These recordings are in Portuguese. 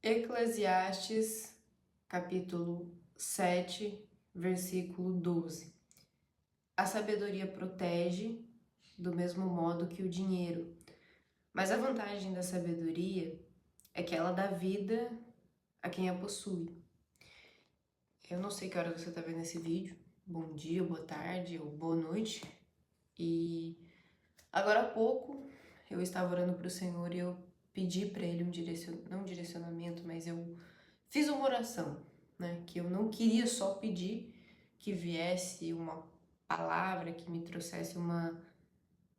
Eclesiastes, capítulo 7, versículo 12. A sabedoria protege do mesmo modo que o dinheiro, mas a vantagem da sabedoria é que ela dá vida a quem a possui. Eu não sei que hora você está vendo esse vídeo, bom dia, boa tarde ou boa noite, e agora há pouco eu estava orando para o Senhor e eu pedi para Ele não um direcionamento, mas eu fiz uma oração, né? Que eu não queria só pedir que viesse uma palavra que me trouxesse uma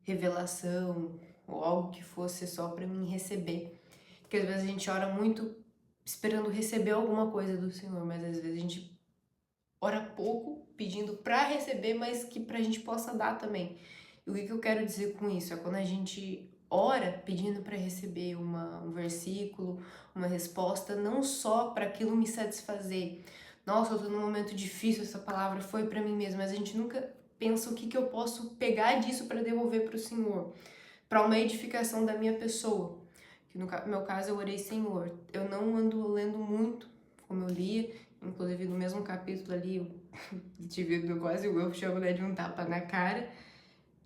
revelação ou algo que fosse só para mim receber. Porque às vezes a gente ora muito esperando receber alguma coisa do Senhor, mas às vezes a gente ora pouco pedindo para receber, mas que pra gente possa dar também. E o que eu quero dizer com isso? É quando a gente ora pedindo para receber um versículo, uma resposta, não só para aquilo me satisfazer. Nossa, eu tô num momento difícil, essa palavra foi para mim mesmo, mas a gente nunca pensa o que eu posso pegar disso para devolver para o Senhor, para uma edificação da minha pessoa. Que no meu caso eu orei, Senhor, eu não ando lendo muito como eu lia, inclusive no mesmo capítulo ali, eu tive quase o eu chamo, né, de um tapa na cara,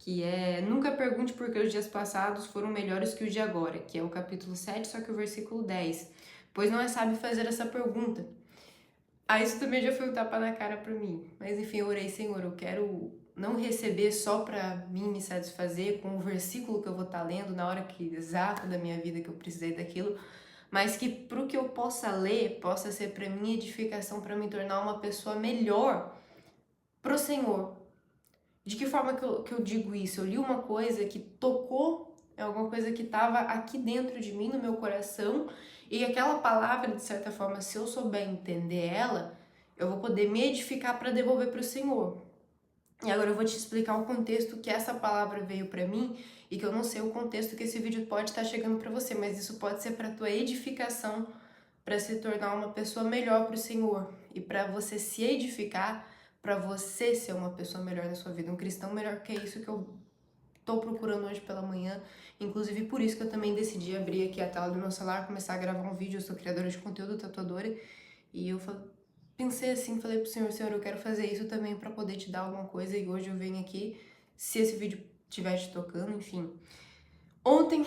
que é nunca pergunte por que os dias passados foram melhores que os de agora, que é o capítulo 7, só que o versículo 10. Pois não é sábio fazer essa pergunta. Ah, isso também já foi um tapa na cara pra mim. Mas enfim, eu orei, Senhor, eu quero não receber só pra mim me satisfazer com o versículo que eu vou estar lendo na hora exata da minha vida que eu precisei daquilo, mas que pro que eu possa ler, possa ser pra minha edificação, pra me tornar uma pessoa melhor pro Senhor. De que forma que eu digo isso? Eu li uma coisa que tocou, é alguma coisa que estava aqui dentro de mim, no meu coração, e aquela palavra, de certa forma, se eu souber entender ela, eu vou poder me edificar para devolver para o Senhor. E agora eu vou te explicar o contexto que essa palavra veio para mim e que eu não sei o contexto que esse vídeo pode estar chegando para você, mas isso pode ser para tua edificação, para se tornar uma pessoa melhor para o Senhor e para você se edificar, para você ser uma pessoa melhor na sua vida, um cristão melhor, que é isso que eu tô procurando hoje pela manhã. Inclusive por isso que eu também decidi abrir aqui a tela do meu celular, começar a gravar um vídeo. Eu sou criadora de conteúdo, tatuadora, e eu pensei assim, falei pro Senhor, Senhor, eu quero fazer isso também para poder te dar alguma coisa, e hoje eu venho aqui, se esse vídeo estiver te tocando, enfim. Ontem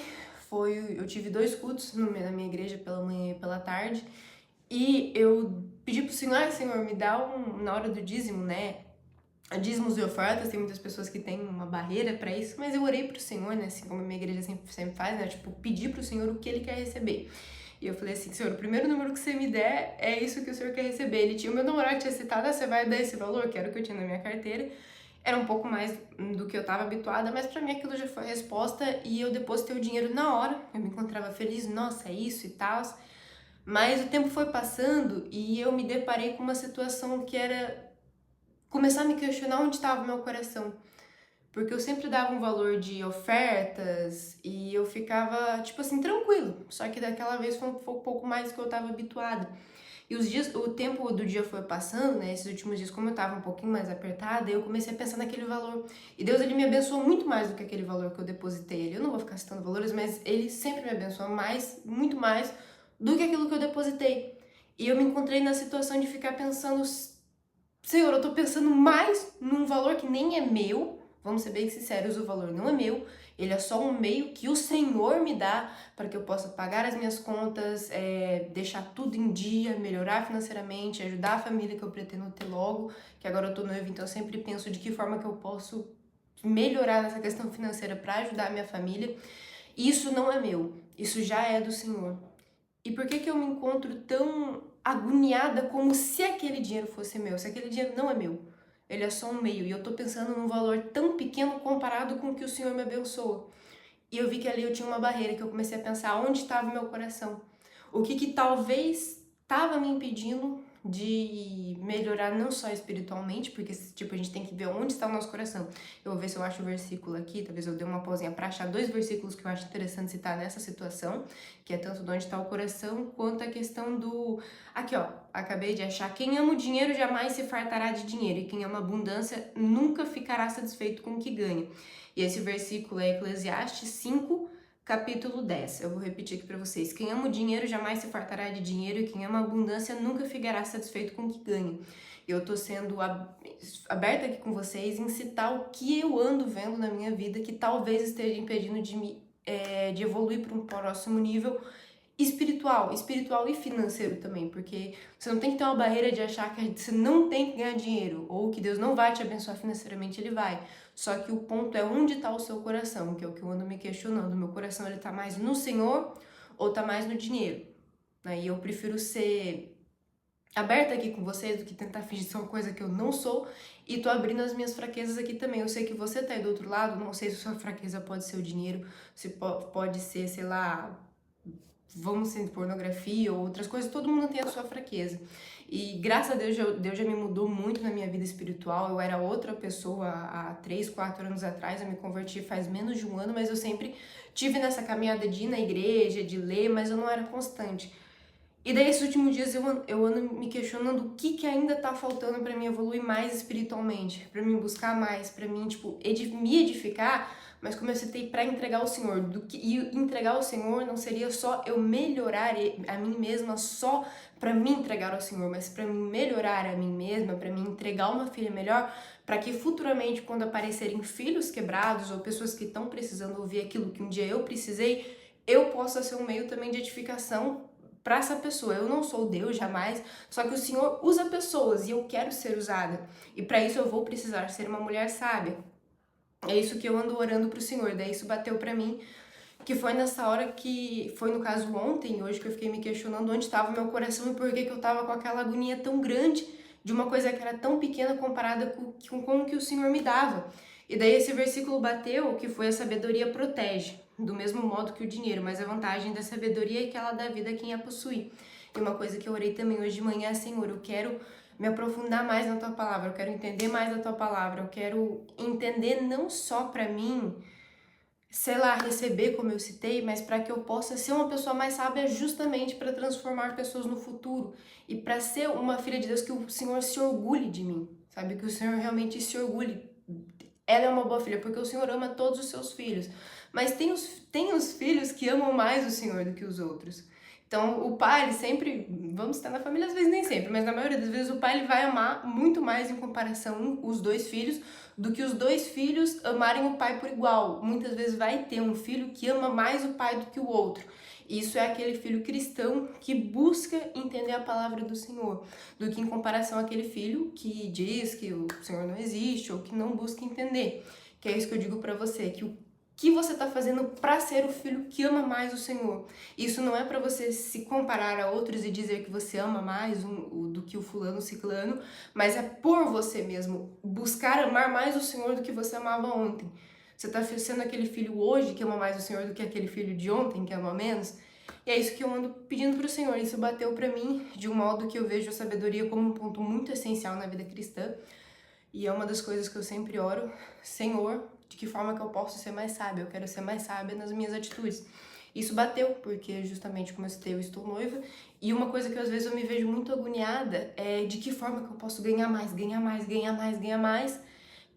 eu tive 2 cultos na minha igreja, pela manhã e pela tarde, e eu pedi pro Senhor, Senhor, me dá na hora do dízimo, né? Dízimos e ofertas, tem muitas pessoas que têm uma barreira pra isso, mas eu orei pro Senhor, né? Assim como a minha igreja sempre faz, né? Tipo, pedir pro Senhor o que Ele quer receber. E eu falei assim, Senhor, o primeiro número que você me der é isso que o Senhor quer receber. Ele tinha, o meu namorado tinha citado, você vai dar esse valor, que era o que eu tinha na minha carteira. Era um pouco mais do que eu tava habituada, mas pra mim aquilo já foi a resposta e eu depositei o dinheiro na hora. Eu me encontrava feliz, nossa, é isso e tal. Mas o tempo foi passando e eu me deparei com uma situação que era começar a me questionar onde estava o meu coração. Porque eu sempre dava um valor de ofertas e eu ficava, tipo assim, tranquilo. Só que daquela vez foi um pouco mais do que eu tava habituada. E o tempo do dia foi passando, né? Esses últimos dias, como eu tava um pouquinho mais apertada, eu comecei a pensar naquele valor. E Deus, ele me abençoou muito mais do que aquele valor que eu depositei ali. Eu não vou ficar citando valores, mas ele sempre me abençoou mais, muito mais, do que aquilo que eu depositei. E eu me encontrei na situação de ficar pensando, Senhor, eu tô pensando mais num valor que nem é meu. Vamos ser bem sinceros, o valor não é meu. Ele é só um meio que o Senhor me dá para que eu possa pagar as minhas contas, deixar tudo em dia, melhorar financeiramente, ajudar a família que eu pretendo ter logo, que agora eu tô noiva, então eu sempre penso de que forma que eu posso melhorar nessa questão financeira para ajudar a minha família. Isso não é meu, isso já é do Senhor. E por que eu me encontro tão agoniada como se aquele dinheiro fosse meu? Se aquele dinheiro não é meu, ele é só um meio. E eu tô pensando num valor tão pequeno comparado com o que o Senhor me abençoa. E eu vi que ali eu tinha uma barreira, que eu comecei a pensar onde estava o meu coração. O que talvez estava me impedindo de melhorar não só espiritualmente, porque tipo, a gente tem que ver onde está o nosso coração. Eu vou ver se eu acho o versículo aqui, talvez eu dê uma pausinha para achar 2 versículos que eu acho interessante citar nessa situação, que é tanto de onde está o coração, quanto a questão do... Aqui ó, acabei de achar, quem ama o dinheiro jamais se fartará de dinheiro, e quem ama abundância nunca ficará satisfeito com o que ganha. E esse versículo é Eclesiastes 5, capítulo 10. Eu vou repetir aqui para vocês. Quem ama o dinheiro jamais se fartará de dinheiro, e quem ama a abundância nunca ficará satisfeito com o que ganha. Eu tô sendo aberta aqui com vocês em citar o que eu ando vendo na minha vida que talvez esteja impedindo de evoluir para um próximo nível espiritual e financeiro também, porque você não tem que ter uma barreira de achar que você não tem que ganhar dinheiro, ou que Deus não vai te abençoar financeiramente, Ele vai. Só que o ponto é onde está o seu coração, que é o que eu ando me questionando. Meu coração, ele tá mais no Senhor ou tá mais no dinheiro? E eu prefiro ser aberta aqui com vocês do que tentar fingir ser uma coisa que eu não sou, e tô abrindo as minhas fraquezas aqui também. Eu sei que você tá aí do outro lado, não sei se sua fraqueza pode ser o dinheiro, se pode ser, sei lá, vamos ser pornografia ou outras coisas, todo mundo tem a sua fraqueza. E graças a Deus já me mudou muito na minha vida espiritual. Eu era outra pessoa há 3, 4 anos atrás, eu me converti faz menos de um ano, mas eu sempre tive nessa caminhada de ir na igreja, de ler, mas eu não era constante. E daí, esses últimos dias, eu ando me questionando o que ainda tá faltando pra mim evoluir mais espiritualmente, pra mim buscar mais, pra mim, tipo, me edificar, mas como eu citei, pra entregar ao Senhor. E entregar ao Senhor não seria só eu melhorar a mim mesma só pra me entregar ao Senhor, mas pra mim melhorar a mim mesma, pra mim entregar uma filha melhor, pra que futuramente, quando aparecerem filhos quebrados ou pessoas que estão precisando ouvir aquilo que um dia eu precisei, eu possa ser um meio também de edificação para essa pessoa. Eu não sou Deus jamais, só que o Senhor usa pessoas e eu quero ser usada. E para isso eu vou precisar ser uma mulher sábia. É isso que eu ando orando pro Senhor. Daí isso bateu para mim, que foi nessa hora que foi, no caso, ontem, hoje, que eu fiquei me questionando onde estava o meu coração e por que eu tava com aquela agonia tão grande de uma coisa que era tão pequena comparada com o que o Senhor me dava. E daí esse versículo bateu, que foi: a sabedoria protege, do mesmo modo que o dinheiro, mas a vantagem da sabedoria é que ela dá vida a quem a possui. E uma coisa que eu orei também hoje de manhã é: Senhor, eu quero me aprofundar mais na Tua Palavra, eu quero entender mais da Tua Palavra, eu quero entender não só para mim, sei lá, receber, como eu citei, mas para que eu possa ser uma pessoa mais sábia, justamente para transformar pessoas no futuro e para ser uma filha de Deus que o Senhor se orgulhe de mim, sabe? Que o Senhor realmente se orgulhe. Ela é uma boa filha, porque o Senhor ama todos os seus filhos. Mas tem os filhos que amam mais o Senhor do que os outros. Então, o pai, ele sempre, vamos estar na família, às vezes nem sempre, mas na maioria das vezes o pai, ele vai amar muito mais em comparação os dois filhos do que os dois filhos amarem o pai por igual. Muitas vezes vai ter um filho que ama mais o pai do que o outro. Isso é aquele filho cristão que busca entender a palavra do Senhor, do que em comparação àquele filho que diz que o Senhor não existe ou que não busca entender. Que é isso que eu digo pra você, que o que você tá fazendo para ser o filho que ama mais o Senhor. Isso não é para você se comparar a outros e dizer que você ama mais do que o fulano, o ciclano, mas é por você mesmo, buscar amar mais o Senhor do que você amava ontem. Você tá sendo aquele filho hoje que ama mais o Senhor do que aquele filho de ontem que ama menos? E é isso que eu ando pedindo pro Senhor. Isso bateu pra mim de um modo que eu vejo a sabedoria como um ponto muito essencial na vida cristã. E é uma das coisas que eu sempre oro: Senhor, de que forma que eu posso ser mais sábia? Eu quero ser mais sábia nas minhas atitudes. Isso bateu, porque justamente como eu citei, eu estou noiva, e uma coisa que às vezes eu me vejo muito agoniada é de que forma que eu posso ganhar mais,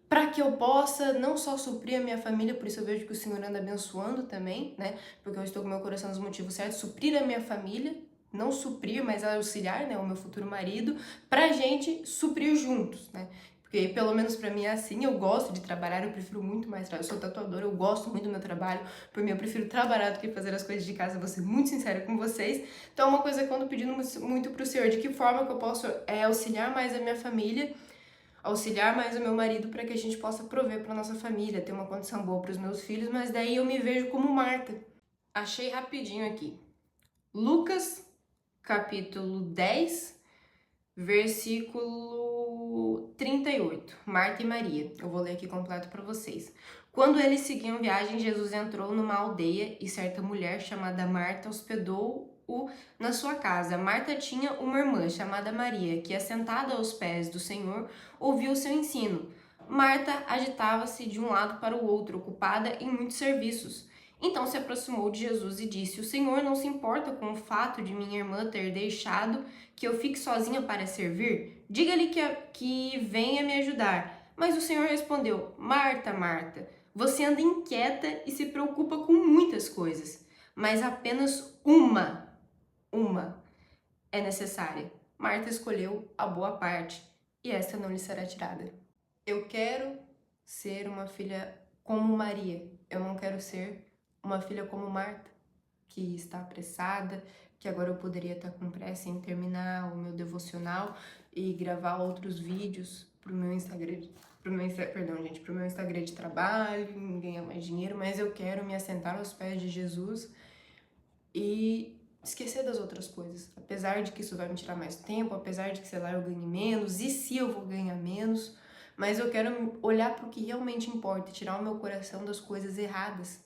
para que eu possa não só suprir a minha família. Por isso eu vejo que o Senhor anda abençoando também, né? Porque eu estou com meu coração nos motivos certos: suprir a minha família, não suprir, mas auxiliar, né, o meu futuro marido, pra gente suprir juntos, né? Porque pelo menos pra mim é assim. Eu gosto de trabalhar, eu prefiro muito mais trabalhar. Eu sou tatuadora, eu gosto muito do meu trabalho. Por mim, eu prefiro trabalhar do que fazer as coisas de casa, vou ser muito sincera com vocês. Então, uma coisa que eu ando pedindo muito pro Senhor: de que forma que eu posso auxiliar mais a minha família, auxiliar mais o meu marido, para que a gente possa prover para nossa família, ter uma condição boa para os meus filhos. Mas daí eu me vejo como Marta. Achei rapidinho aqui. Lucas, capítulo 10, versículo 38. Marta e Maria. Eu vou ler aqui completo para vocês. Quando eles seguiam viagem, Jesus entrou numa aldeia e certa mulher chamada Marta hospedou-o na sua casa. Marta tinha uma irmã chamada Maria, que, assentada aos pés do Senhor, ouvia o seu ensino. Marta agitava-se de um lado para o outro, ocupada em muitos serviços. Então se aproximou de Jesus e disse: o Senhor não se importa com o fato de minha irmã ter deixado que eu fique sozinha para servir? Diga-lhe que venha me ajudar. Mas o Senhor respondeu: Marta, Marta, Você anda inquieta e se preocupa com muitas coisas, mas apenas uma é necessária. Marta escolheu a boa parte, e esta não lhe será tirada. Eu quero ser uma filha como Maria. Eu não quero ser uma filha como Marta, que está apressada, que agora eu poderia estar com pressa em terminar o meu devocional e gravar outros vídeos pro meu Instagram, pro meu Instagram de trabalho, ganhar mais dinheiro, mas eu quero me assentar aos pés de Jesus e esquecer das outras coisas. Apesar de que isso vai me tirar mais tempo, apesar de que, sei lá, eu ganhe menos, e se eu vou ganhar menos, mas eu quero olhar para o que realmente importa, tirar o meu coração das coisas erradas.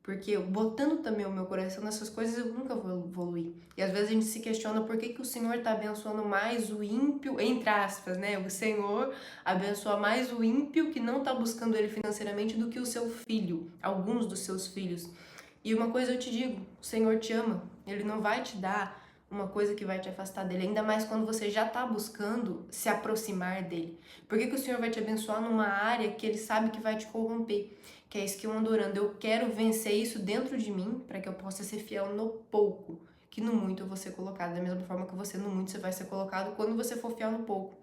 Porque botando também o meu coração nessas coisas, eu nunca vou evoluir. E às vezes a gente se questiona por que o Senhor está abençoando mais o ímpio, entre aspas, né? O Senhor abençoa mais o ímpio que não está buscando ele financeiramente do que o seu filho, alguns dos seus filhos. E uma coisa eu te digo, o Senhor te ama, Ele não vai te dar uma coisa que vai te afastar dele, ainda mais quando você já está buscando se aproximar dele. Por que o Senhor vai te abençoar numa área que Ele sabe que vai te corromper? Que é isso que eu ando orando, eu quero vencer isso dentro de mim, para que eu possa ser fiel no pouco, que no muito eu vou ser colocado, da mesma forma que você no muito você vai ser colocado quando você for fiel no pouco.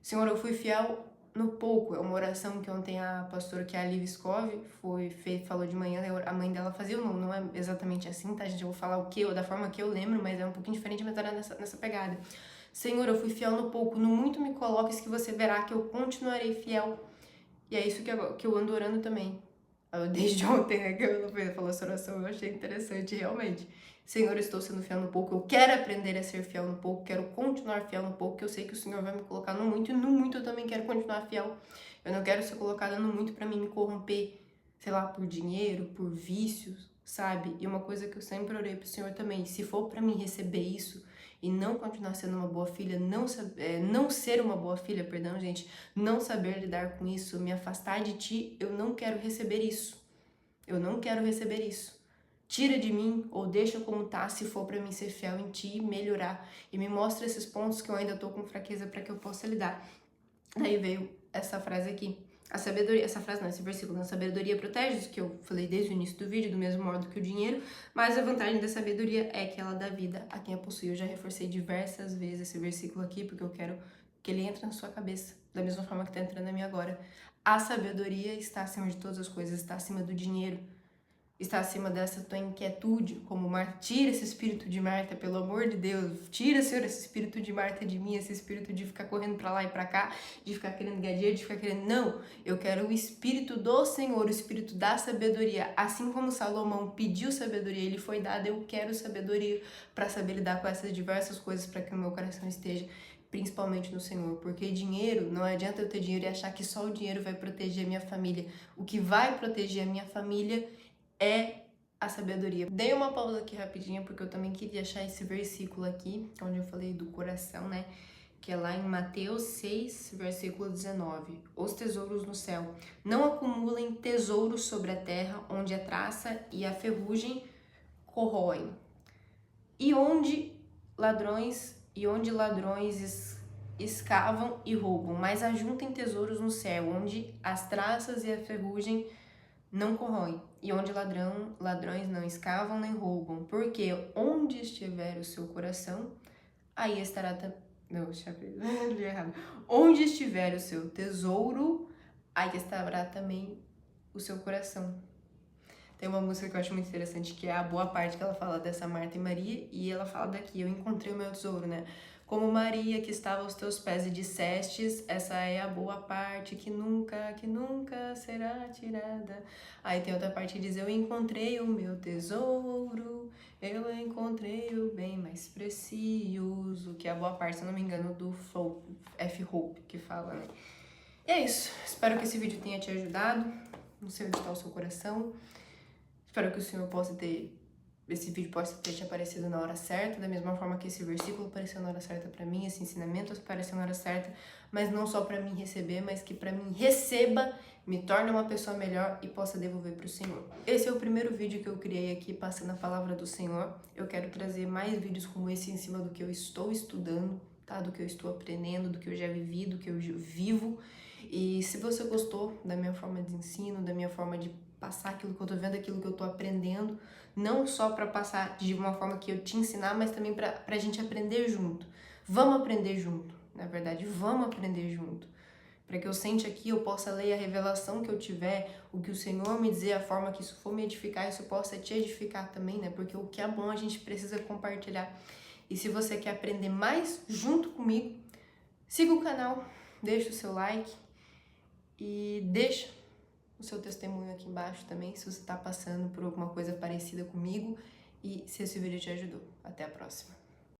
Senhor, eu fui fiel no pouco. É uma oração que ontem a pastora, que é a Liv Skov, falou de manhã, a mãe dela fazia, não é exatamente assim, tá, gente? Eu vou falar da forma que eu lembro, mas é um pouquinho diferente, mas era nessa pegada. Senhor, eu fui fiel no pouco, no muito me coloques que você verá que eu continuarei fiel. E é isso que eu ando orando também. Desde ontem, né, que eu falou essa oração, eu achei interessante, realmente. Senhor, eu estou sendo fiel no pouco, eu quero aprender a ser fiel no pouco, quero continuar fiel no pouco, que eu sei que o Senhor vai me colocar no muito, e no muito eu também quero continuar fiel. Eu não quero ser colocada no muito pra mim me corromper, sei lá, por dinheiro, por vícios, sabe? E uma coisa que eu sempre orei pro Senhor também, se for pra mim receber isso e não continuar sendo uma boa filha, não ser uma boa filha, perdão, gente, não saber lidar com isso, me afastar de ti, eu não quero receber isso. Eu não quero receber isso. Tira de mim ou deixa como tá, se for para mim ser fiel em ti e melhorar. E me mostra esses pontos que eu ainda tô com fraqueza para que eu possa lidar. Daí veio essa frase aqui. A sabedoria, essa frase não, esse versículo, a sabedoria protege, que eu falei desde o início do vídeo, do mesmo modo que o dinheiro, mas a vantagem da sabedoria é que ela dá vida a quem a possui. Eu já reforcei diversas vezes esse versículo aqui, porque eu quero que ele entre na sua cabeça, da mesma forma que tá entrando na minha agora. A sabedoria está acima de todas as coisas, está acima do dinheiro, está acima dessa tua inquietude, como Marta. Tira esse espírito de Marta, pelo amor de Deus. Tira, Senhor, esse espírito de Marta de mim, esse espírito de ficar correndo pra lá e pra cá, de ficar querendo ganhar dinheiro, de ficar querendo... Não, eu quero o espírito do Senhor, o espírito da sabedoria. Assim como Salomão pediu sabedoria, ele foi dado, eu quero sabedoria para saber lidar com essas diversas coisas, para que o meu coração esteja principalmente no Senhor, porque dinheiro, não adianta eu ter dinheiro e achar que só o dinheiro vai proteger a minha família. O que vai proteger a minha família é a sabedoria. Dei uma pausa aqui rapidinho, porque eu também queria achar esse versículo aqui, onde eu falei do coração, né? Que é lá em Mateus 6, versículo 19. Os tesouros no céu. Não acumulem tesouros sobre a terra, onde a traça e a ferrugem corroem. E onde ladrões escavam e roubam, mas ajuntem tesouros no céu, onde as traças e a ferrugem não corroem, e onde ladrões não escavam nem roubam, porque onde estiver o seu coração, aí estará também... Não, deixa eu li errado. Onde estiver o seu tesouro, aí estará também o seu coração. Tem uma música que eu acho muito interessante, que é a boa parte, que ela fala dessa Marta e Maria, e ela fala daqui, eu encontrei o meu tesouro, né? Como Maria que estava aos teus pés e dissestes, essa é a boa parte que nunca será tirada. Aí tem outra parte que diz, eu encontrei o meu tesouro, eu encontrei o bem mais precioso, que é a boa parte, se eu não me engano, do F. Hope, que fala, né? E é isso, espero que esse vídeo tenha te ajudado, não sei onde está o seu coração. Espero que o Senhor esse vídeo possa ter te aparecido na hora certa, da mesma forma que esse versículo apareceu na hora certa pra mim, esse ensinamento apareceu na hora certa, mas não só pra mim receber, mas que pra mim receba, me torne uma pessoa melhor e possa devolver pro Senhor. Esse é o primeiro vídeo que eu criei aqui, passando a palavra do Senhor. Eu quero trazer mais vídeos como esse em cima do que eu estou estudando, tá? Do que eu estou aprendendo, do que eu já vivi, do que eu vivo. E se você gostou da minha forma de ensino, da minha forma de passar aquilo que eu tô vendo, aquilo que eu tô aprendendo, não só para passar de uma forma que eu te ensinar, mas também pra gente aprender junto. Vamos aprender junto, na verdade, vamos aprender junto. Para que eu sente aqui, eu possa ler a revelação que eu tiver, o que o Senhor me dizer, a forma que isso for me edificar, isso possa te edificar também, né? Porque o que é bom a gente precisa compartilhar. E se você quer aprender mais junto comigo, siga o canal, deixa o seu like e deixa o seu testemunho aqui embaixo também, se você está passando por alguma coisa parecida comigo e se esse vídeo te ajudou. Até a próxima!